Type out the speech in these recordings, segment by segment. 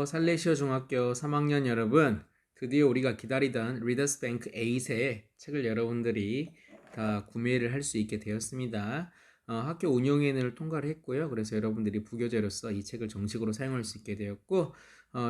살레시오 중학교 3학년 여러분, 드디어 우리가 기다리던 리더스 뱅크 8의 책을 여러분들이 다 구매를 할 수 있게 되었습니다. 학교 운영위원회를 통과를 했고요. 그래서 여러분들이 부교재로서 이 책을 정식으로 사용할 수 있게 되었고,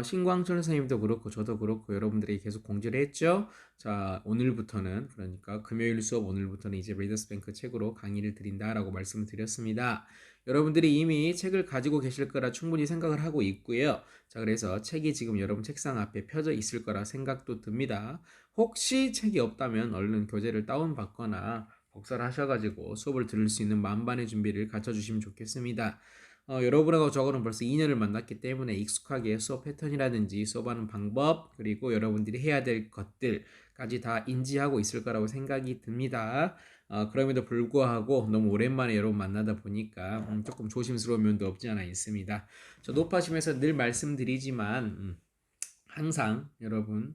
신광철 선생님도 그렇고 저도 그렇고 여러분들이 계속 공지를 했죠. 자, 오늘부터는, 그러니까 금요일 수업 오늘부터는 이제 리더스 뱅크 책으로 강의를 드린다라고 말씀을 드렸습니다. 여러분들이 이미 책을 가지고 계실 거라 충분히 생각을 하고 있고요. 자, 그래서 책이 지금 여러분 책상 앞에 펴져 있을 거라 생각도 듭니다. 혹시 책이 없다면 얼른 교재를 다운받거나 복사를 하셔가지고 수업을 들을 수 있는 만반의 준비를 갖춰주시면 좋겠습니다. 여러분하고 저거는 벌써 2년을 만났기 때문에 익숙하게 수업 패턴이라든지 수업하는 방법, 그리고 여러분들이 해야 될 것들까지 다 인지하고 있을 거라고 생각이 듭니다. 그럼에도 불구하고 너무 오랜만에 여러분 만나다 보니까 조금 조심스러운 면도 없지 않아 있습니다. 저 높아심에서 늘 말씀드리지만 항상 여러분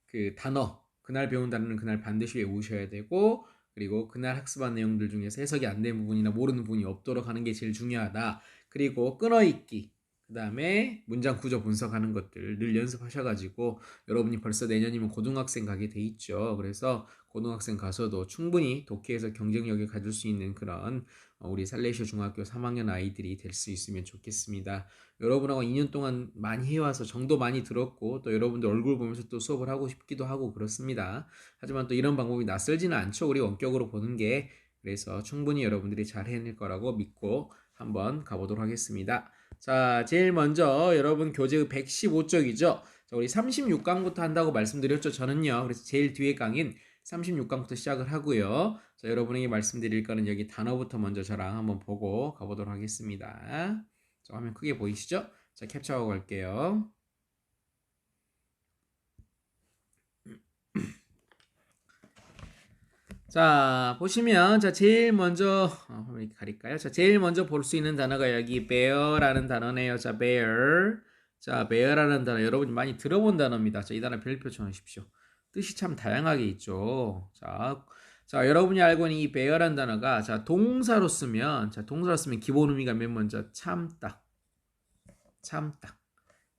그 단어, 그날 배운 단어는 그날 반드시 외우셔야 되고, 그리고 그날 학습한 내용들 중에서 해석이 안 된 부분이나 모르는 부분이 없도록 하는 게 제일 중요하다. 그리고 끊어읽기, 그 다음에 문장 구조 분석하는 것들 늘 연습하셔가지고 여러분이 벌써 내년이면 고등학생 가게 돼 있죠. 그래서 고등학생 가서도 충분히 독해에서 경쟁력을 가질 수 있는 그런 우리 살레시오 중학교 3학년 아이들이 될 수 있으면 좋겠습니다. 여러분하고 2년 동안 많이 해와서 정도 많이 들었고, 또 여러분들 얼굴 보면서 또 수업을 하고 싶기도 하고 그렇습니다. 하지만 또 이런 방법이 낯설지는 않죠. 우리 원격으로 보는 게. 그래서 충분히 여러분들이 잘 해낼 거라고 믿고 한번 가보도록 하겠습니다. 자, 제일 먼저 여러분 교재 115쪽이죠. 자, 우리 36강부터 한다고 말씀드렸죠. 저는요. 그래서 제일 뒤에 강인 36강부터 시작을 하고요. 자, 여러분에게 말씀드릴 거는 여기 단어부터 먼저 저랑 한번 보고 가보도록 하겠습니다. 자, 화면 크게 보이시죠? 자, 캡처하고 갈게요. 자, 보시면 자 제일 먼저 화면 이렇게 가릴까요? 자, 제일 먼저 볼 수 있는 단어가 여기 bear라는 단어네요. 자, bear. 자, bear라는 단어 여러분이 많이 들어본 단어입니다. 자, 이 단어 별표 쳐주십시오. 뜻이 참 다양하게 있죠. 자, 여러분이 알고 있는 이 bear라는 단어가 자, 동사로 쓰면 기본 의미가 맨 먼저 참다, 참다,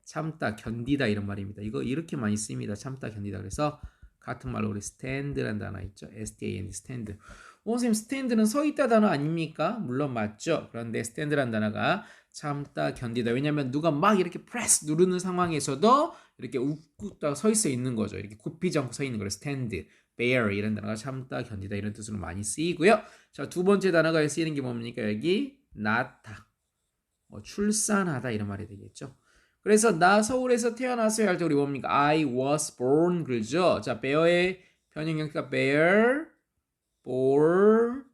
참다, 견디다 이런 말입니다. 이거 이렇게 많이 쓰입니다. 참다, 견디다. 그래서 같은 말로 우리 stand라는 단어 있죠. stand, stand. 선생님, stand는 서 있다 단어 아닙니까? 물론 맞죠. 그런데 stand라는 단어가 참다, 견디다. 왜냐하면 누가 막 이렇게 press 누르는 상황에서도 이렇게 웃고 서 있어 있는 거죠. 이렇게 굽히지 않고 서 있는 거예요. stand, bear 이런 단어가 참다, 견디다 이런 뜻으로 많이 쓰이고요. 자, 두 번째 단어가 쓰이는 게 뭡니까? 여기 낳다, 출산하다 이런 말이 되겠죠. 그래서 나 서울에서 태어났어요 할 때 우리 뭡니까? I was born 그러죠. 자, bear의 변형형태가 bear, born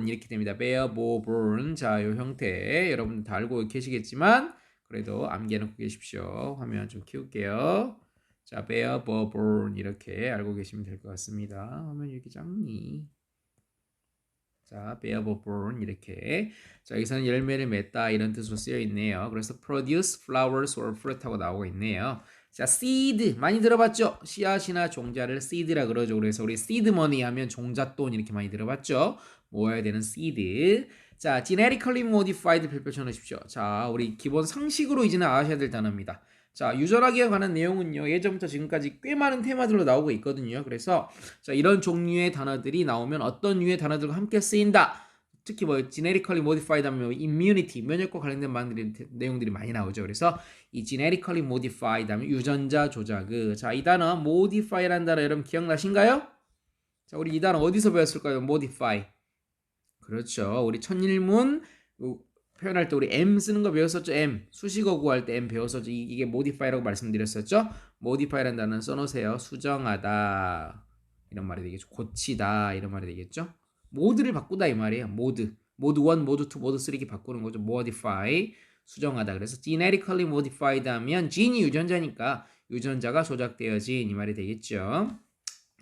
이렇게 됩니다. bear, born. 자, 요 형태 여러분들 다 알고 계시겠지만 그래도 암기해놓고 계십시오. 화면 좀 키울게요. 자, bear, born 이렇게 알고 계시면 될 것 같습니다. 화면 이렇게 작니? 자, bearable born 이렇게. 자, 여기서는 열매를 맺다 이런 뜻으로 쓰여 있네요. 그래서 produce flowers or fruit하고 나오고 있네요. 자, seed 많이 들어봤죠? 씨앗이나 종자를 seed라 그러죠. 그래서 우리 seed money 하면 종잣돈 이렇게 많이 들어봤죠? 모아야 되는 seed. 자, genetically modified 별표 쳐놓으십시오. 자, 우리 기본 상식으로 이제는 아셔야 될 단어입니다. 자, 유전학에 관한 내용은요, 예전부터 지금까지 꽤 많은 테마들로 나오고 있거든요. 그래서 자, 이런 종류의 단어들이 나오면 어떤 류의 단어들과 함께 쓰인다. 특히 genetically modified 하면 immunity, 면역과 관련된 내용들이 많이 나오죠. 그래서 이 genetically modified 하면 유전자 조작. 자, 이 단어 modify라는 단어 여러분 기억나신가요? 자, 우리 이 단어 어디서 배웠을까요? modify. 그렇죠. 우리 천일문 표현할 때 우리 M 쓰는 거 배웠었죠. M. 수식어 구할 때 M 배웠었죠. 이게 modify라고 말씀드렸었죠. modify라는 단어는 써놓으세요. 수정하다. 이런 말이 되겠죠. 고치다. 이런 말이 되겠죠. 모드를 바꾸다 이 말이에요. 모드 1, 모드 2, 모드 3 이렇게 바꾸는 거죠. modify. 수정하다. 그래서 genetically modified 하면 gene이 유전자니까 유전자가 조작되어진 이 말이 되겠죠.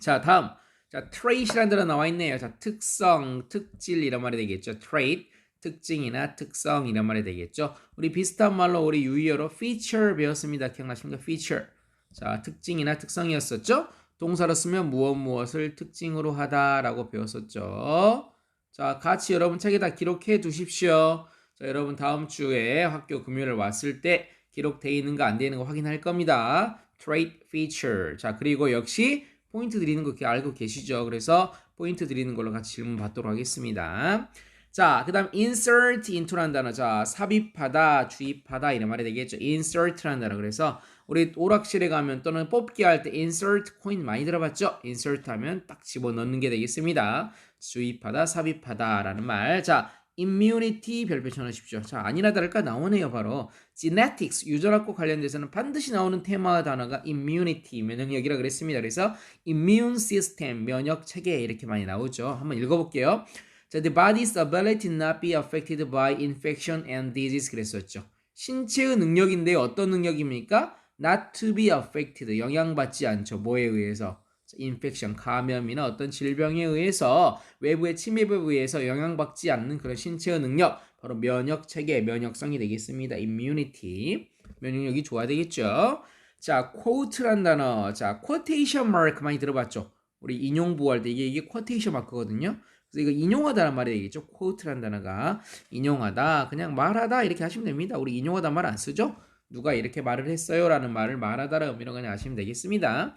자, 다음. 자, trait이라는 단어 나와 있네요. 자, 특성, 특질 이런 말이 되겠죠. trait. 특징이나 특성 이런 말이 되겠죠. 우리 비슷한 말로 우리 유의어로 feature 배웠습니다. 기억나십니까? feature. 자, 특징이나 특성이었었죠. 동사로 쓰면 무엇을 특징으로 하다라고 배웠었죠. 자, 같이 여러분 책에다 기록해 두십시오. 자, 여러분 다음 주에 학교 금요일에 왔을 때 기록되어 있는가 안 되는 거 확인할 겁니다. trait feature. 자, 그리고 역시 포인트 드리는 거 알고 계시죠? 그래서 포인트 드리는 걸로 같이 질문 받도록 하겠습니다. 자, 그 다음 insert into라는 단어. 자, 삽입하다, 주입하다 이런 말이 되겠죠. insert라는 단어. 그래서 우리 오락실에 가면 또는 뽑기 할 때 insert 코인 많이 들어봤죠? insert 하면 딱 집어넣는 게 되겠습니다. 주입하다, 삽입하다 라는 말. 자, immunity 별표 쳐놓으십시오. 자, 아니나 다를까 나오네요. 바로 genetics, 유전학과 관련돼서는 반드시 나오는 테마 단어가 immunity, 면역력이라 그랬습니다. 그래서 immune system, 면역 체계 이렇게 많이 나오죠. 한번 읽어볼게요. 자, the body's ability to not be affected by infection and disease 그랬었죠. 신체의 능력인데 어떤 능력입니까? Not to be affected, 영향받지 않죠. 뭐에 의해서? 인펙션, 감염이나 어떤 질병에 의해서 외부의 침입에 의해서 영향받지 않는 그런 신체의 능력, 바로 면역 체계, 면역성이 되겠습니다. immunity, 면역력이 좋아야 되겠죠. 자, quote란 단어, 자, quotation mark 많이 들어봤죠. 우리 인용부할 때 이게 quotation mark거든요. 그래서 이거 인용하다란 말이 되겠죠. quote란 단어가 인용하다, 그냥 말하다 이렇게 하시면 됩니다. 우리 인용하다 말 안 쓰죠? 누가 이렇게 말을 했어요 라는 말을 말하다라는 의미로 그냥 아시면 되겠습니다.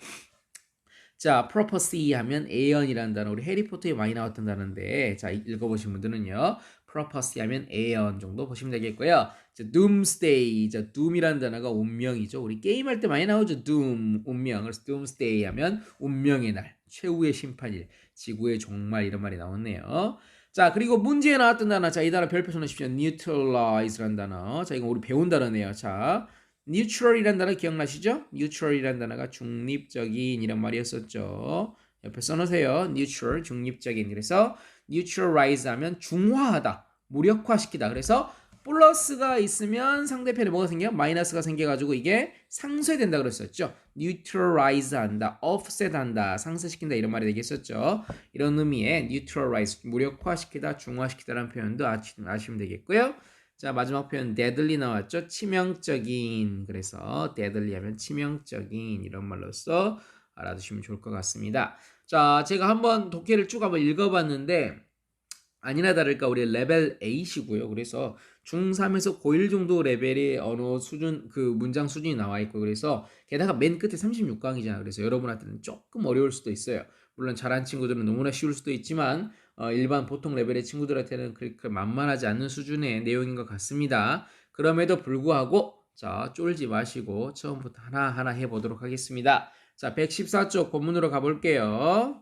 자, prophecy 하면 예언이라는 단어, 우리 해리포터에 많이 나왔던 단어인데, 자, 읽어보신 분들은요, prophecy 하면 예언 정도 보시면 되겠고요. 자, doomsday, 자, doom이라는 단어가 운명이죠. 우리 게임할 때 많이 나오죠. doom, 운명. 그래서 doomsday 하면 운명의 날, 최후의 심판일, 지구의 종말 이런 말이 나왔네요. 자, 그리고 문제에 나왔던 단어, 자, 이 단어 별표 쳐놓으십시오. neutralize라는 단어. 자, 이거 우리 배운 단어네요. 자, neutral이라는 단어 기억나시죠? neutral이라는 단어가 중립적인 이란 말이었었죠. 옆에 써놓으세요. neutral, 중립적인. 그래서 neutralize 하면 중화하다, 무력화시키다. 그래서 플러스가 있으면 상대편에 뭐가 생겨? 마이너스가 생겨가지고 이게 상쇄된다 그랬었죠. neutralize 한다, offset 한다, 상쇄시킨다 이런 말이 되겠었죠. 이런 의미의 neutralize, 무력화시키다, 중화시키다라는 표현도 아시면 되겠고요. 자, 마지막 표현 deadly 나왔죠. 치명적인. 그래서 deadly 하면 치명적인 이런 말로써 알아두시면 좋을 것 같습니다. 자, 제가 한번 독해를 쭉 한번 읽어봤는데 아니나 다를까 우리 레벨 8이고요. 그래서 중3에서 고1 정도 레벨의 언어 수준, 그 문장 수준이 나와 있고, 그래서 게다가 맨 끝에 36강이잖아요. 그래서 여러분한테는 조금 어려울 수도 있어요. 물론 잘한 친구들은 너무나 쉬울 수도 있지만 일반 보통 레벨의 친구들한테는 그렇게 만만하지 않는 수준의 내용인 것 같습니다. 그럼에도 불구하고 자, 쫄지 마시고 처음부터 하나하나 해보도록 하겠습니다. 자, 114쪽 본문으로 가볼게요.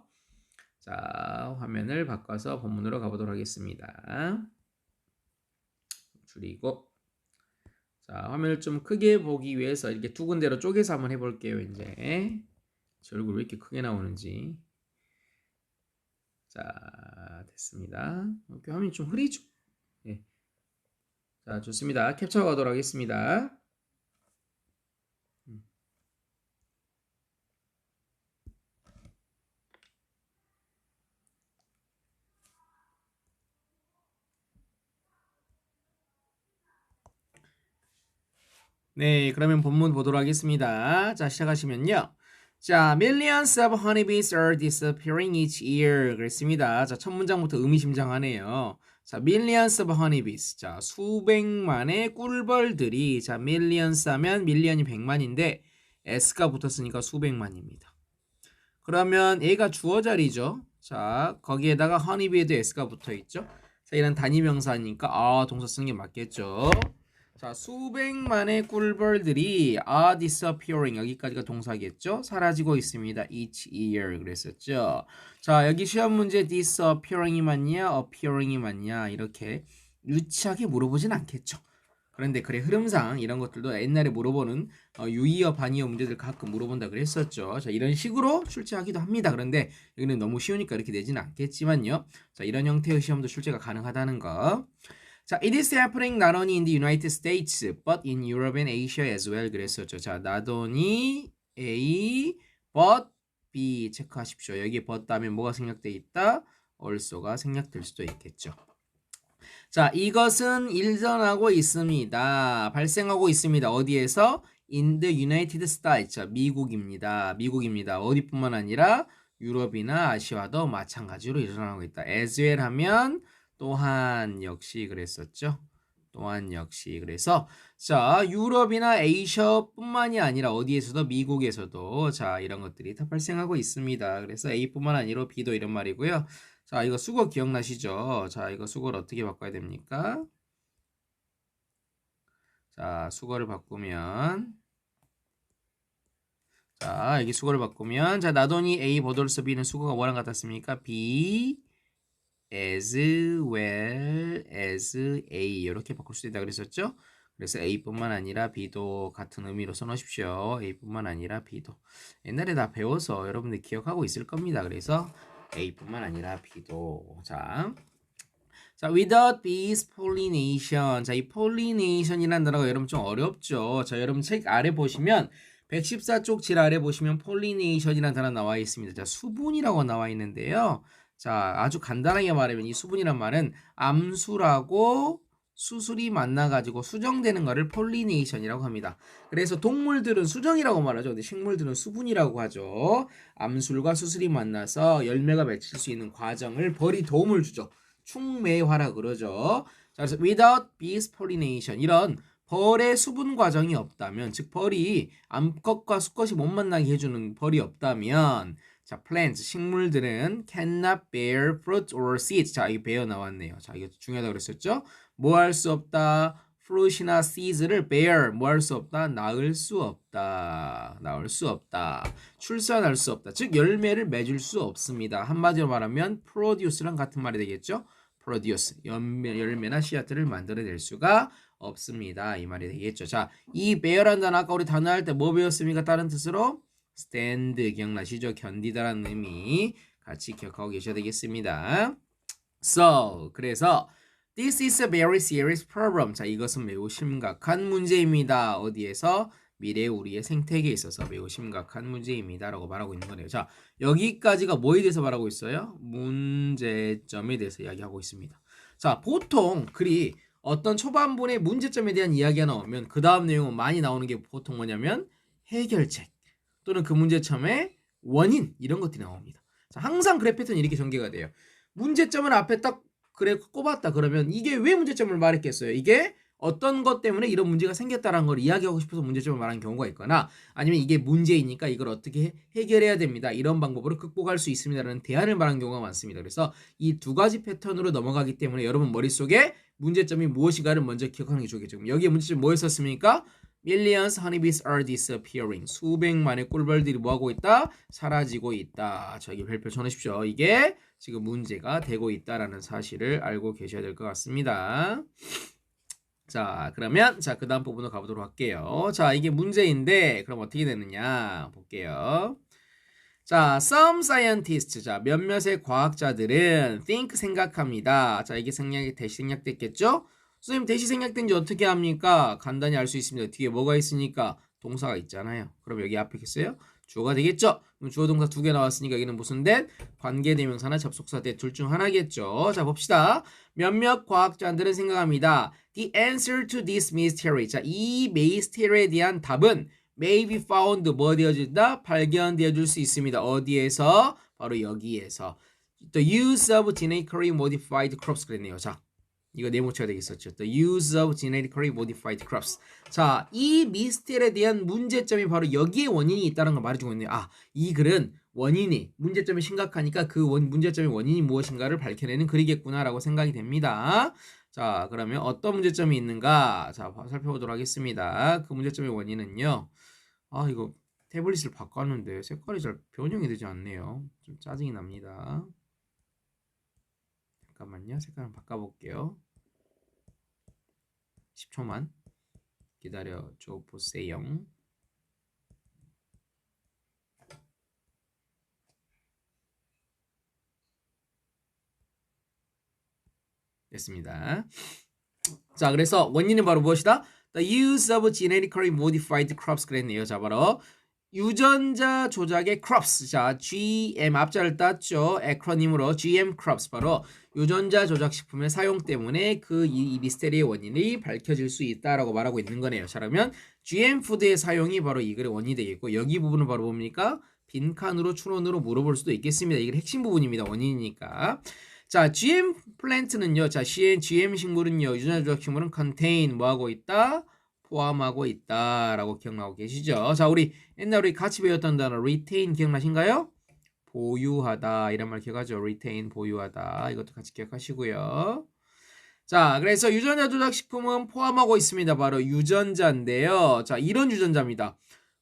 자, 화면을 바꿔서 본문으로 가보도록 하겠습니다. 줄이고, 자, 화면을 좀 크게 보기 위해서 이렇게 두 군데로 쪼개서 한번 해볼게요. 이제 제 얼굴 왜 이렇게 크게 나오는지. 자, 됐습니다. 이렇게 화면이 좀 흐리죠? 네. 자, 좋습니다. 캡처 가도록 하겠습니다. 네, 그러면 본문 보도록 하겠습니다. 자, 시작하시면요. 자, millions of honeybees are disappearing each year. 그랬습니다. 자, 첫 문장부터 의미심장하네요. 자, millions of honeybees. 자, 수백만의 꿀벌들이, 자, millions 하면 million이 100만인데 s가 붙었으니까 수백만입니다. 그러면 A가 주어 자리죠. 자, 거기에다가 honeybee에도 s가 붙어 있죠. 자, 이런 단위명사니까 동사 쓰는 게 맞겠죠. 자, 수백만의 꿀벌들이 are disappearing, 여기까지가 동사겠죠? 사라지고 있습니다. each year 그랬었죠. 자, 여기 시험 문제 disappearing이 맞냐, appearing이 맞냐 이렇게 유치하게 물어보진 않겠죠. 그런데 그래 흐름상 이런 것들도 옛날에 물어보는 유의어 반의어 문제들 가끔 물어본다 그랬었죠. 자, 이런 식으로 출제하기도 합니다. 그런데 여기는 너무 쉬우니까 이렇게 되지는 않겠지만요. 자, 이런 형태의 시험도 출제가 가능하다는 거. 자, it is happening not only in the United States, but in Europe and Asia as well. 그랬었죠. 자, not only A, but B 체크하십시오. 여기에 but 다음에 뭐가 생략되어 있다? also가 생략될 수도 있겠죠. 자, 이것은 일어나고 있습니다. 발생하고 있습니다. 어디에서? In the United States. 자, 미국입니다. 미국입니다. 어디뿐만 아니라 유럽이나 아시아도 마찬가지로 일어나고 있다. as well 하면 또한 역시 그랬었죠. 또한 역시 그래서 자 유럽이나 아시아뿐만이 아니라 어디에서도 미국에서도 자 이런 것들이 다 발생하고 있습니다. 그래서 A뿐만 아니라 B도 이런 말이고요. 자 이거 수거 기억나시죠? 자 이거 수거를 어떻게 바꿔야 됩니까? 자 수거를 바꾸면 자 여기 수거를 바꾸면 자 나돈이 A 버돌서 B는 수거가 뭐랑 같았습니까? B as well as A 이렇게 바꿀 수 있다 그랬었죠? 그래서 A뿐만 아니라 B도 같은 의미로 써놓으십시오. A뿐만 아니라 B도 옛날에 다 배워서 여러분들 기억하고 있을 겁니다. 그래서 A뿐만 아니라 B도 자 without bees pollination 자 이 pollination이라는 단어가 여러분 좀 어렵죠. 자 여러분 책 아래 보시면 114쪽 질 아래 보시면 pollination이라는 단어 나와 있습니다. 자 수분이라고 나와 있는데요. 자 아주 간단하게 말하면 이 수분이란 말은 암수라고 수술이 만나가지고 수정되는 거를 폴리네이션이라고 합니다. 그래서 동물들은 수정이라고 말하죠. 근데 식물들은 수분이라고 하죠. 암술과 수술이 만나서 열매가 맺힐 수 있는 과정을 벌이 도움을 주죠. 충매화라 그러죠. 자, 그래서 without bees pollination 이런 벌의 수분 과정이 없다면 즉 벌이 암컷과 수컷이 못 만나게 해주는 벌이 없다면 자, plants, 식물들은 cannot bear fruit or seeds. 자, 이게 bear 나왔네요. 자, 이거 중요하다고 그랬었죠? 뭐 할 수 없다? fruit이나 seeds를 bear, 뭐 할 수 없다? 낳을 수 없다. 낳을 수 없다. 출산할 수 없다. 즉, 열매를 맺을 수 없습니다. 한마디로 말하면 produce랑 같은 말이 되겠죠? produce, 열매나 씨앗들을 만들어낼 수가 없습니다. 이 말이 되겠죠. 자, 이 bear란 단어 아까 우리 단어 할 때 뭐 배웠습니까? 다른 뜻으로? stand 기억나시죠? 견디다라는 의미 같이 기억하고 계셔야 되겠습니다. So 그래서 this is a very serious problem. 자 이것은 매우 심각한 문제입니다. 어디에서? 미래 우리의 생태계에 있어서 매우 심각한 문제입니다. 라고 말하고 있는 거네요. 자 여기까지가 뭐에 대해서 말하고 있어요? 문제점에 대해서 이야기하고 있습니다. 자 보통 글이 어떤 초반본의 문제점에 대한 이야기가 나오면 그 다음 내용은 많이 나오는 게 보통 뭐냐면 해결책 또는 그 문제점의 원인 이런 것들이 나옵니다. 자, 항상 그래 패턴이 이렇게 전개가 돼요. 문제점을 앞에 딱 그래 꼽았다 그러면 이게 왜 문제점을 말했겠어요? 이게 어떤 것 때문에 이런 문제가 생겼다는 걸 이야기하고 싶어서 문제점을 말하는 경우가 있거나 아니면 이게 문제이니까 이걸 어떻게 해결해야 됩니다. 이런 방법으로 극복할 수 있습니다라는 대안을 말하는 경우가 많습니다. 그래서 이 두 가지 패턴으로 넘어가기 때문에 여러분 머릿속에 문제점이 무엇인가를 먼저 기억하는 게 좋겠죠. 여기에 문제점 뭐였었습니까? Millions honeybees are disappearing. 수백만의 꿀벌들이 뭐하고 있다? 사라지고 있다. 자, 여기 별표 쳐놓으십시오. 이게 지금 문제가 되고 있다라는 사실을 알고 계셔야 될 것 같습니다. 자, 그러면 자, 그 다음 부분으로 가보도록 할게요. 자, 이게 문제인데 그럼 어떻게 되느냐 볼게요. 자, some scientists, 자, 몇몇의 과학자들은 think 생각합니다. 자, 이게 대시 생략됐겠죠? 선생님 대시 생략된지 어떻게 합니까? 간단히 알 수 있습니다. 뒤에 뭐가 있으니까 동사가 있잖아요. 그럼 여기 앞에 있어요? 주어가 되겠죠? 그럼 주어 동사 두 개 나왔으니까 여기는 무슨 대? 관계대명사나 접속사 대 둘 중 하나겠죠? 자 봅시다. 몇몇 과학자들은 생각합니다. The answer to this mystery. 자, 이 미스테리에 대한 답은 may be found 뭐 되어진다? 발견되어질 수 있습니다. 어디에서? 바로 여기에서. The use of genetically modified crops 그랬네요. 자. 이거 네모쳐야 되겠었죠. The use of genetically modified crops. 자, 이 미스테리에 대한 문제점이 바로 여기에 원인이 있다는 걸 말해주고 있네요. 아, 이 글은 문제점이 심각하니까 그 문제점의 원인이 무엇인가를 밝혀내는 글이겠구나라고 생각이 됩니다. 자, 그러면 어떤 문제점이 있는가? 자, 살펴보도록 하겠습니다. 그 문제점의 원인은요. 아, 이거 태블릿을 바꿨는데 색깔이 잘 변형이 되지 않네요. 좀 짜증이 납니다. 잠깐만요. 색깔 한번 바꿔볼게요. 10초만 기다려줘 보세요. 됐습니다. 자, 그래서 원인은 바로 무엇이다? The use of genetically modified crops 그랬네요. 자, 바로 유전자 조작의 crops. 자, GM 앞자를 땄죠. 에크로님으로 GM crops 바로 유전자 조작 식품의 사용 때문에 이 미스테리의 원인이 밝혀질 수 있다라고 말하고 있는 거네요. 자, 그러면 GM 푸드의 사용이 바로 이 글의 원인이 되겠고 여기 부분은 바로 뭡니까? 빈칸으로 추론으로 물어볼 수도 있겠습니다. 이게 핵심 부분입니다. 원인이니까. 자, GM 플랜트는요. 자, GM 식물은요. 유전자 조작 식물은 contain 뭐 하고 있다? 포함하고 있다라고 기억나고 계시죠? 자, 우리 옛날 우리 같이 배웠던 단어 retain 기억나신가요? 보유하다 이런 말 기억하죠? retain 보유하다 이것도 같이 기억하시고요. 자, 그래서 유전자 조작 식품은 포함하고 있습니다. 바로 유전자인데요. 자, 이런 유전자입니다.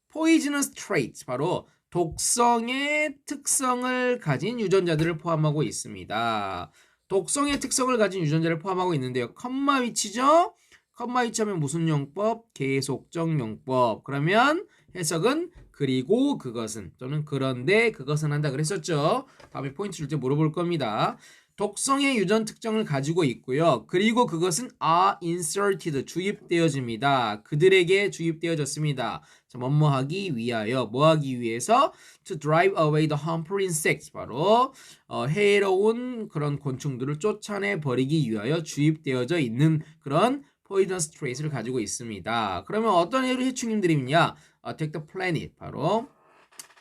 poisonous traits 바로 독성의 특성을 가진 유전자들을 포함하고 있습니다. 독성의 특성을 가진 유전자를 포함하고 있는데요. 컴마 위치죠? 컴마 위치하면 무슨 용법? 계속적 용법. 그러면 해석은 그리고 그것은 또는 그런데 그것은 한다 그랬었죠. 다음에 포인트 줄 때 물어볼 겁니다. 독성의 유전 특성을 가지고 있고요. 그리고 그것은 are inserted 주입되어집니다. 그들에게 주입되어졌습니다. 자, 뭐뭐 하기 위하여 뭐 하기 위해서 to drive away the harmful insects 바로 해로운 그런 곤충들을 쫓아내 버리기 위하여 주입되어져 있는 그런 poisonous traits를 가지고 있습니다. 그러면 어떤 해충님들이 있냐? attack the planet 바로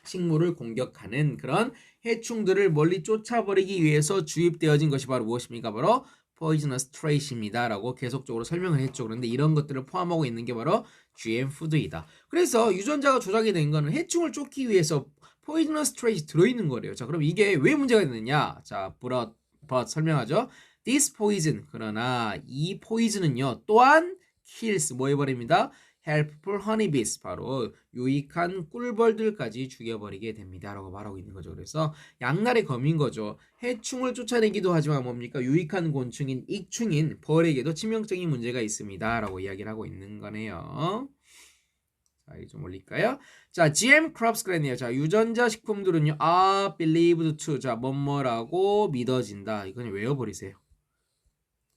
식물을 공격하는 그런 해충들을 멀리 쫓아버리기 위해서 주입되어진 것이 바로 무엇입니까? 바로 poisonous trait입니다. 라고 계속적으로 설명을 했죠. 그런데 이런 것들을 포함하고 있는 게 바로 GM 푸드이다. 그래서 유전자가 조작이 된 거는 해충을 쫓기 위해서 poisonous trait이 들어있는 거래요. 자, 그럼 이게 왜 문제가 되느냐? 자, but 설명하죠. This poison 그러나 이 poison은요 또한 kills 뭐 해버립니다. helpful honeybees 바로 유익한 꿀벌들까지 죽여버리게 됩니다 라고 말하고 있는 거죠. 그래서 양날의 검인 거죠. 해충을 쫓아내기도 하지만 뭡니까? 유익한 곤충인 익충인 벌에게도 치명적인 문제가 있습니다 라고 이야기를 하고 있는 거네요. 자, 이거 좀 올릴까요? 자, GM crops 그랬네요. 자, 유전자 식품들은요 are believed to 자, 뭐뭐라고 믿어진다. 이건 외워버리세요.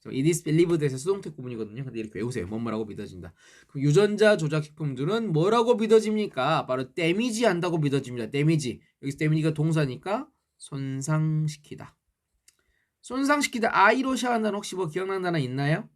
it is believed에서 수동태 구문이거든요. 근데 이렇게 외우세요. 뭐뭐라고 믿어진다. 그럼 유전자 조작 식품들은 뭐라고 믿어집니까? 바로 데미지 한다고 믿어집니다. 데미지. 여기서 데미지가 동사니까 손상시키다. 손상시키다. I로 시작한 단어 혹시 뭐 기억나는 단어 있나요?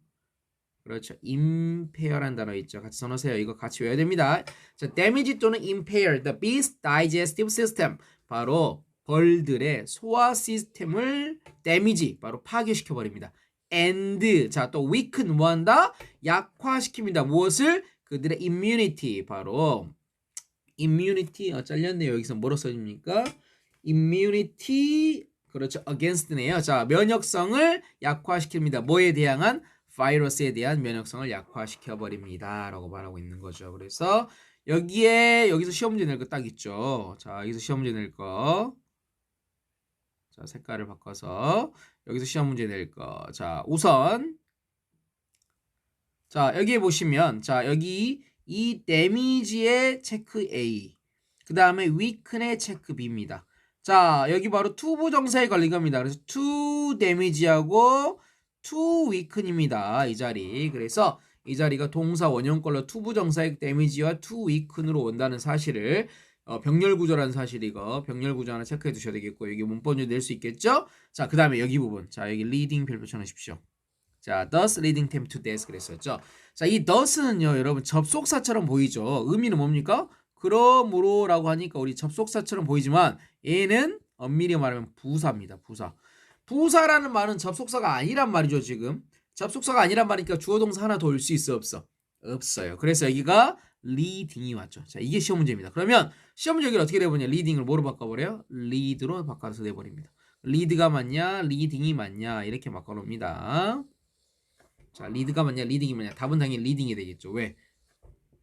그렇죠. impaire란 단어 있죠. 같이 써놓으세요. 이거 같이 외워야 됩니다. 자, damage 또는 impair the beast digestive system. 바로 벌들의 소화 시스템을 damage, 바로 파괴시켜버립니다. and 자, 또 weaken 뭐한다? 약화시킵니다. 무엇을? 그들의 immunity 바로 immunity 잘렸네요. 여기서 뭐로 써집니까? immunity 그렇죠. against네요. 자, 면역성을 약화시킵니다. 뭐에 대항한? 바이러스에 대한 면역성을 약화시켜 버립니다. 라고 말하고 있는 거죠. 그래서 여기서 시험 문제 낼 거 딱 있죠. 자, 여기서 시험 문제 낼 거. 자, 색깔을 바꿔서 여기서 시험 문제 낼 거. 자, 우선 자, 여기 보시면 자, 여기 이 데미지의 체크 A 그 다음에 weaken의 체크 B입니다. 자, 여기 바로 to 부정사에 걸린 겁니다. 그래서 to damage하고 to weaken입니다. 이 자리. 그래서 이 자리가 동사 원형걸로 to 부정사의 damage와 to weaken으로 온다는 사실을 병렬구조라는 사실 이거 병렬구조 하나 체크해 두셔야 되겠고 여기 문법문제 낼 수 있겠죠? 자, 그 다음에 여기 부분 자, 여기 leading 별표 쳐놓으십시오. 자, thus leading them to death 그랬었죠. 자, 이 thus는요 여러분 접속사처럼 보이죠. 의미는 뭡니까? 그러므로 라고 하니까 우리 접속사처럼 보이지만 얘는 엄밀히 말하면 부사입니다. 부사라는 말은 접속사가 아니란 말이죠. 지금 접속사가 아니란 말이니까 주어동사 하나 더 올 수 있어 없어? 없어요. 그래서 여기가 leading이 왔죠. 자, 이게 시험 문제입니다. 그러면 시험 문제 여기를 어떻게 내보냐? leading을 뭐로 바꿔버려요? lead로 바꿔서 내버립니다. lead가 맞냐? leading이 맞냐? 이렇게 바꿔놓습니다. 자, lead가 맞냐? leading이 맞냐? 답은 당연히 leading이 되겠죠. 왜?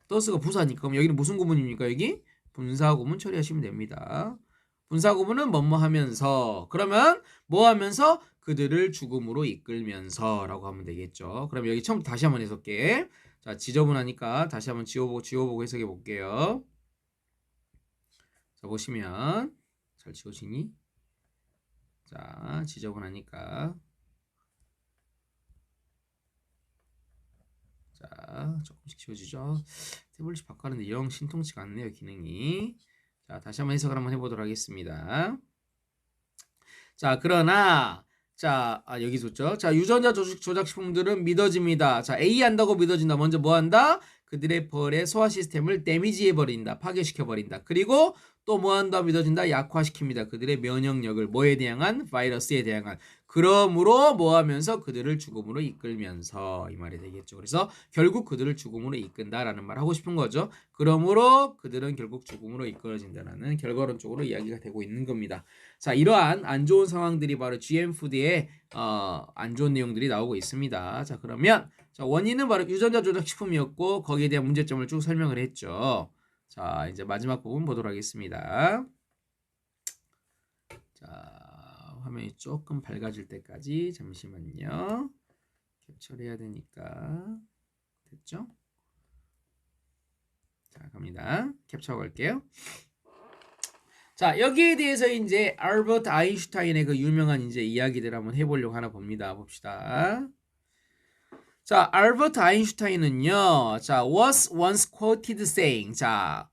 더스가 부사니까. 그럼 여기는 무슨 구문입니까? 여기? 분사 구문 처리하시면 됩니다. 분사 구문은 뭐뭐 하면서 그러면 뭐 하면서? 그들을 죽음으로 이끌면서 라고 하면 되겠죠. 그럼 여기 처음부터 다시 한번 해석해. 자, 지저분하니까 다시 한번 지워보고 해석해 볼게요. 자, 보시면 잘 지워지니? 자, 지저분하니까 자, 조금씩 지워지죠. 태블릿 바꿔하는데 영 신통치가 않네요, 기능이. 자, 다시 한번 해석을 한번 해보도록 하겠습니다. 자, 그러나 자, 여기 좋죠. 자, 유전자 조작식품들은 믿어집니다. 자, A 한다고 믿어진다. 먼저 뭐 한다? 그들의 벌의 소화 시스템을 데미지해버린다. 파괴시켜버린다. 그리고 또 뭐 한다 믿어진다? 약화시킵니다. 그들의 면역력을 뭐에 대항한? 바이러스에 대항한. 그러므로 뭐 하면서 그들을 죽음으로 이끌면서 이 말이 되겠죠. 그래서 결국 그들을 죽음으로 이끈다라는 말 하고 싶은 거죠. 그러므로 그들은 결국 죽음으로 이끌어진다라는 결과론적으로 이야기가 되고 있는 겁니다. 자, 이러한 안 좋은 상황들이 바로 GM푸드의 안 좋은 내용들이 나오고 있습니다. 자, 그러면 자, 원인은 바로 유전자 조작 식품이었고 거기에 대한 문제점을 쭉 설명을 했죠. 자, 이제 마지막 부분 보도록 하겠습니다. 자, 화면이 조금 밝아질 때까지 잠시만요. 캡처를 해야 되니까. 됐죠? 자, 갑니다. 캡처 갈게요. 자, 여기에 대해서 이제 알버트 아인슈타인의 그 유명한 이제 이야기들 한번 해보려고 하나 봅니다. 봅시다. 자, 알버트 아인슈타인은요. 자, was once quoted saying. 자,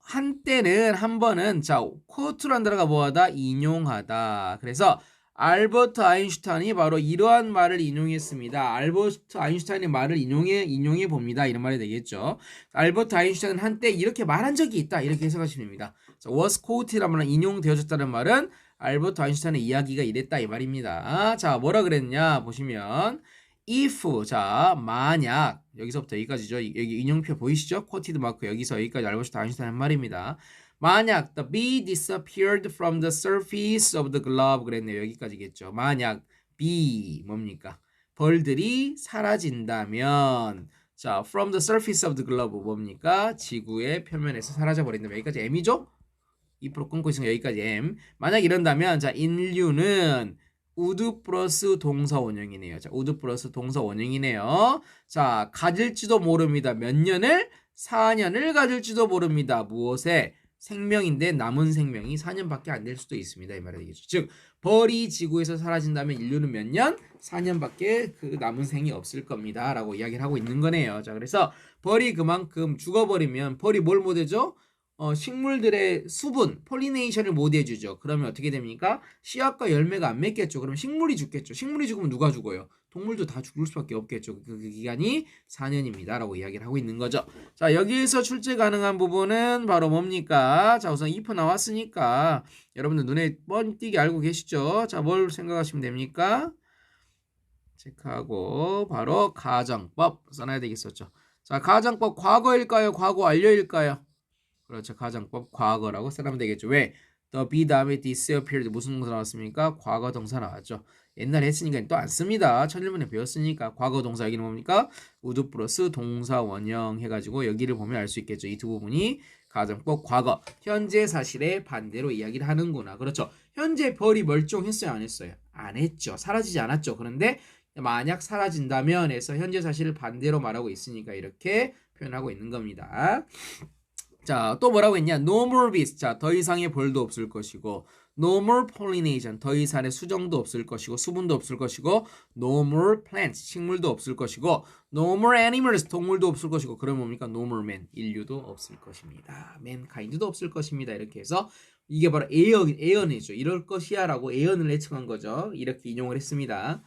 한때는 한 번은 자, quote란 단어가 뭐하다? 인용하다. 그래서 알버트 아인슈타인이 바로 이러한 말을 인용했습니다. 알버트 아인슈타인의 말을 인용해 봅니다. 이런 말이 되겠죠. 알버트 아인슈타인은 한때 이렇게 말한 적이 있다. 이렇게 해석하시면 됩니다. 자, was quoted라는 말은 인용되어졌다는 말은 알버트 아인슈타인의 이야기가 이랬다 이 말입니다. 자, 뭐라 그랬냐 보시면 if 자 만약 여기서부터 여기까지죠. 여기 인용표 보이시죠? quoted 마크 여기서 여기까지 알버트 아인슈타인 말입니다. 만약 the bee disappeared from the surface of the globe 그랬네요. 여기까지겠죠. 만약 bee 뭡니까? 벌들이 사라진다면 자 from the surface of the globe 뭡니까? 지구의 표면에서 사라져 버린다면 여기까지 M이죠? 2% 끊고 있으니까 여기까지 M. 만약 이런다면 자 인류는 would 플러스 동사 원형이네요. 자 would 플러스 동사 원형이네요. 자 가질지도 모릅니다. 몇 년을? 4년을 가질지도 모릅니다. 무엇에? 생명인데 남은 생명이 4년밖에 안 될 수도 있습니다. 이 말이 되겠죠. 즉 벌이 지구에서 사라진다면 인류는 몇 년? 4년밖에 그 남은 생이 없을 겁니다. 라고 이야기를 하고 있는 거네요. 자 그래서 벌이 그만큼 죽어버리면 벌이 뭘 못해줘? 식물들의 수분, 폴리네이션을 못 해주죠. 그러면 어떻게 됩니까? 씨앗과 열매가 안 맺겠죠. 그러면 식물이 죽겠죠. 식물이 죽으면 누가 죽어요? 동물도 다 죽을 수밖에 없겠죠. 그 기간이 4년입니다. 라고 이야기를 하고 있는 거죠. 자, 여기에서 출제 가능한 부분은 바로 뭡니까? 자, 우선 if 나왔으니까 여러분들 눈에 뻔띄게 알고 계시죠? 자, 뭘 생각하시면 됩니까? 체크하고 바로 가정법 써놔야 되겠었죠. 자, 가정법 과거일까요? 과거 완료일까요? 그렇죠. 가정법 과거라고 써면 되겠죠. 왜? the be 다음에 disappeared 무슨 동사 나왔습니까? 과거 동사 나왔죠. 옛날에 했으니까 또 안 씁니다. 1001번에 배웠으니까 과거 동사 여기는 뭡니까? would 플러스 동사 원형 해가지고 여기를 보면 알 수 있겠죠. 이 두 부분이 가정법 과거 현재 사실의 반대로 이야기를 하는구나. 그렇죠. 현재 벌이 멀쩡했어요? 안 했어요? 안 했죠. 사라지지 않았죠. 그런데 만약 사라진다면 해서 현재 사실을 반대로 말하고 있으니까 이렇게 표현하고 있는 겁니다. 자, 또 뭐라고 했냐? No more bees. 자, 더 이상의 벌도 없을 것이고 No more pollination. 더 이상의 수정도 없을 것이고 수분도 없을 것이고 No more plants. 식물도 없을 것이고 No more animals. 동물도 없을 것이고 그럼 뭡니까? No more men. 인류도 없을 것입니다. mankind도 없을 것입니다. 이렇게 해서 이게 바로 예언이죠. 이럴 것이야 라고 예언을 예측한 거죠. 이렇게 인용을 했습니다.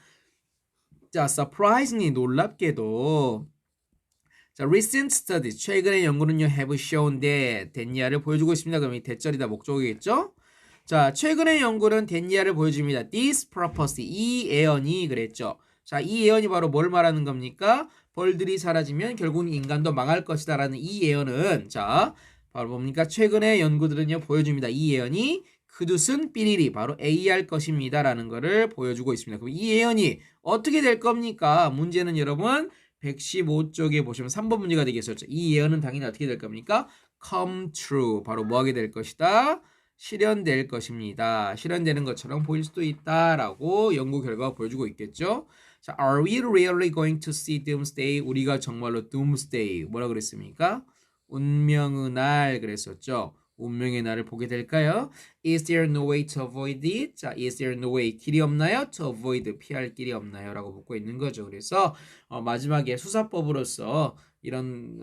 자, surprisingly 놀랍게도 자, recent studies 최근의 연구는요 have shown that 됐냐를 보여주고 있습니다. 그럼 이 대절이다 목적이겠죠? 자, 최근의 연구는 됐냐를 보여줍니다. This prophecy 이 예언이 그랬죠. 자, 이 예언이 바로 뭘 말하는 겁니까? 벌들이 사라지면 결국 인간도 망할 것이다라는 이 예언은 자, 바로 뭡니까? 최근의 연구들은요 보여줍니다. 이 예언이 그것은 삐리리 바로 A할 것입니다라는 것을 보여주고 있습니다. 그럼 이 예언이 어떻게 될 겁니까? 문제는 여러분 115쪽에 보시면 3번 문제가 되겠었죠. 이 예언은 당연히 어떻게 될 겁니까? come true. 바로 뭐 하게 될 것이다? 실현될 것입니다. 실현되는 것처럼 보일 수도 있다라고 연구 결과가 보여주고 있겠죠. 자, are we really going to see doomsday? 우리가 정말로 doomsday 뭐라 그랬습니까? 운명의 날 그랬었죠. 운명의 날을 보게 될까요? Is there no way to avoid it? 자, is there no way 길이 없나요? To avoid 피할 길이 없나요? 라고 묻고 있는 거죠. 그래서 마지막에 수사법으로서 이런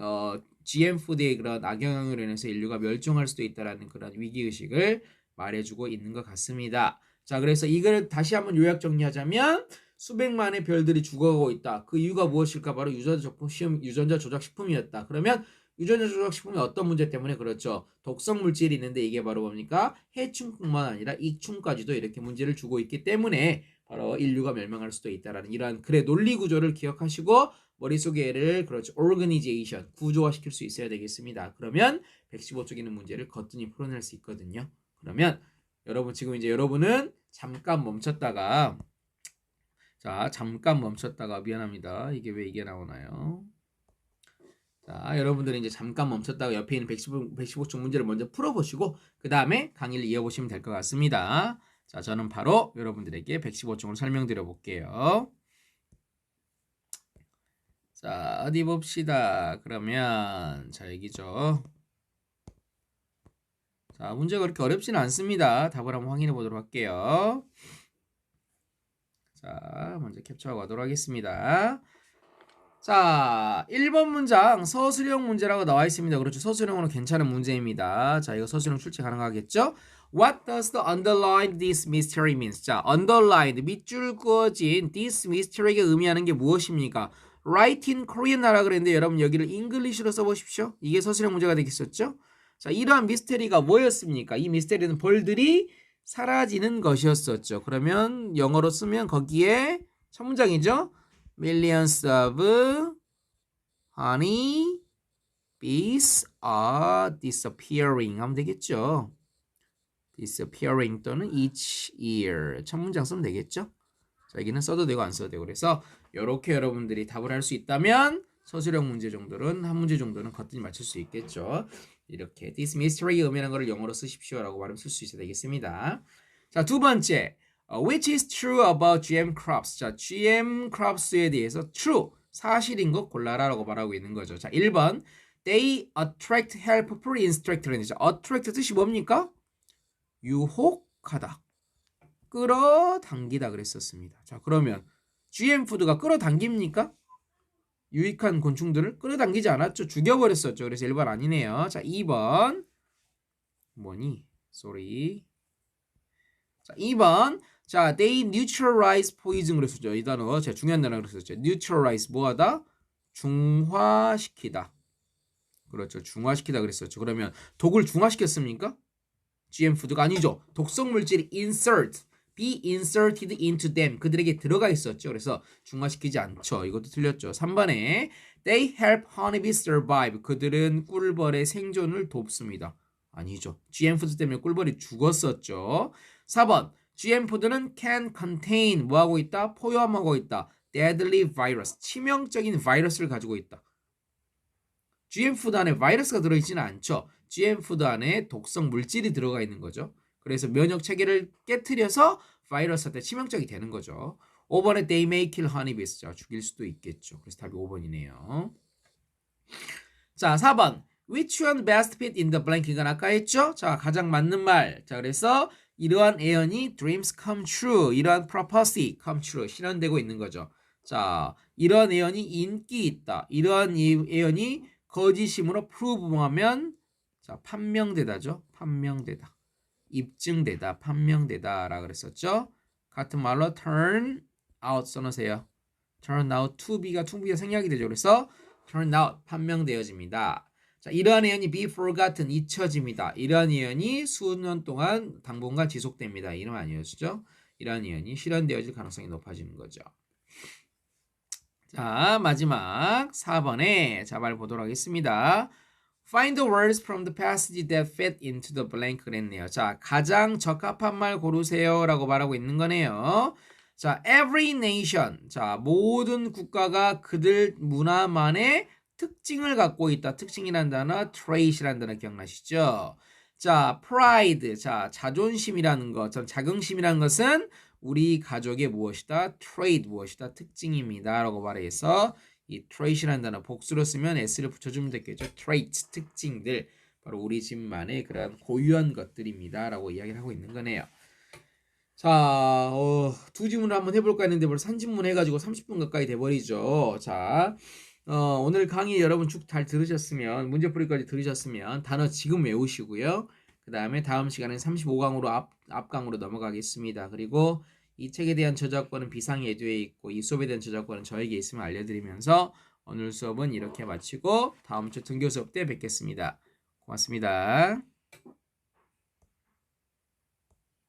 GM푸드의 그런 악영향으로 인해서 인류가 멸종할 수도 있다라는 그런 위기의식을 말해주고 있는 것 같습니다. 자, 그래서 이걸 다시 한번 요약 정리하자면 수백만의 별들이 죽어가고 있다. 그 이유가 무엇일까? 바로 유전자 조작 식품이었다. 그러면 유전자 조작 식품이 어떤 문제 때문에 그렇죠. 독성 물질이 있는데 이게 바로 뭡니까? 해충뿐만 아니라 익충까지도 이렇게 문제를 주고 있기 때문에 바로 인류가 멸망할 수도 있다라는 이러한 글의 논리 구조를 기억하시고 머릿속에 얘를 그렇죠. organization 구조화시킬 수 있어야 되겠습니다. 그러면 115쪽에 있는 문제를 거뜬히 풀어낼 수 있거든요. 그러면 여러분 지금 이제 여러분은 잠깐 멈췄다가 미안합니다. 이게 왜 이게 나오나요? 자, 여러분들은 이제 잠깐 멈췄다가 옆에 있는 115쪽 문제를 먼저 풀어보시고 그 다음에 강의를 이어보시면 될 것 같습니다. 자, 저는 바로 여러분들에게 115쪽을 설명드려 볼게요. 자, 어디 봅시다. 그러면 자, 여기죠. 자, 문제가 그렇게 어렵지는 않습니다. 답을 한번 확인해 보도록 할게요. 자, 먼저 캡처하고 가도록 하겠습니다. 자, 1번 문장 서술형 문제라고 나와 있습니다. 그렇죠. 서술형으로 괜찮은 문제입니다. 자, 이거 서술형 출제 가능하겠죠? What does the underline this mystery means? 자, underlined 밑줄 그어진 this mystery가 의미하는 게 무엇입니까? Write in Korean 하라 그랬는데 여러분 여기를 English로 써보십시오. 이게 서술형 문제가 되겠었죠? 자, 이러한 미스테리가 뭐였습니까? 이 미스테리는 벌들이 사라지는 것이었었죠. 그러면 영어로 쓰면 거기에 첫 문장이죠. Millions of honey bees are disappearing 하면 되겠죠. disappearing 또는 each year 첫 문장 쓰면 되겠죠. 자, 여기는 써도 되고 안 써도 되고 그래서 이렇게 여러분들이 답을 할 수 있다면 서술형 문제 정도는 한 문제 정도는 거뜬히 맞출 수 있겠죠. 이렇게 this mystery 의미하는 거를 영어로 쓰십시오라고 말하면 쓸 수 있어야 되겠습니다. 자, 두 번째 which is true about GM crops. 자, GM crops에 대해서 true 사실인 것 골라라라고 말하고 있는 거죠. 자, 1번 they attract helpful instructors. 자, attract 뜻이 뭡니까? 유혹하다. 끌어당기다 그랬었습니다. 자, 그러면 GM 푸드가 끌어당깁니까? 유익한 곤충들을 끌어당기지 않았죠. 죽여버렸었죠. 그래서 1번 아니네요. 자, 2번 뭐니? sorry. 자, 2번 자, they neutralize poison 그랬었죠. 이 단어 제가 중요한 단어 그랬었죠. neutralize 뭐하다? 중화시키다. 그렇죠. 중화시키다 그랬었죠. 그러면 독을 중화시켰습니까? GM 푸드가 아니죠. 독성 물질이 insert, be inserted into them 그들에게 들어가 있었죠. 그래서 중화시키지 않죠. 이것도 틀렸죠. 3번에 they help honeybees survive 그들은 꿀벌의 생존을 돕습니다. 아니죠. GM 푸드 때문에 꿀벌이 죽었었죠. 4번 GM 푸드는 can contain 뭐하고 있다? 포함하고 있다. deadly virus 치명적인 바이러스를 가지고 있다. GM 푸드 안에 바이러스가 들어있지는 않죠. GM 푸드 안에 독성 물질이 들어가 있는 거죠. 그래서 면역 체계를 깨트려서 바이러스한테 치명적이 되는 거죠. 5번에 they may kill honeybees. 자, 죽일 수도 있겠죠. 그래서 답이 5번이네요. 자, 4번 which one best fit in the blank 이건 아까 했죠. 자, 가장 맞는 말. 자, 그래서 이러한 애연이 dreams come true. 이러한 prophecy come true. 실현되고 있는 거죠. 자, 이러한 애연이 인기 있다. 이러한 애연이 거짓임으로 프로브하면 자, 판명되다죠. 판명되다. 입증되다. 판명되다 라 그랬었죠. 같은 말로 turn out 써놓으세요. turn out to be가 생략이 되죠. 그래서 turn out 판명되어집니다. 자, 이러한 예언이 be forgotten 잊혀집니다. 이러한 예언이 수년 동안 당분간 지속됩니다. 이름 아니었죠? 이러한 예언이 실현되어질 가능성이 높아지는 거죠. 자, 마지막 4번에 자발 보도록 하겠습니다. Find the words from the passage that fit into the blank 그랬네요. 자, 가장 적합한 말 고르세요 라고 말하고 있는 거네요. 자, every nation. 자, 모든 국가가 그들 문화만의 특징을 갖고 있다. 특징이란 단어, trait이라는 단어 기억나시죠? 자, pride. 자, 자존심이라는 것, 자긍심이라는 것은 우리 가족의 무엇이다? trait 무엇이다? 특징입니다. 라고 말해서 이 trait이라는 단어 복수로 쓰면 s를 붙여주면 되겠죠. trait, 특징들. 바로 우리 집만의 그런 고유한 것들입니다. 라고 이야기를 하고 있는 거네요. 자, 두 지문을 한번 해볼까 했는데 벌써 3지문 해가지고 30분 가까이 돼버리죠. 자, 오늘 강의 여러분 쭉 잘 들으셨으면, 문제풀이까지 들으셨으면 단어 지금 외우시고요. 그 다음에 다음 시간에 35강으로 앞강으로 넘어가겠습니다. 그리고 이 책에 대한 저작권은 비상이 에듀에 있고 이 수업에 대한 저작권은 저에게 있으면 알려드리면서 오늘 수업은 이렇게 마치고 다음 주 등교 수업 때 뵙겠습니다. 고맙습니다.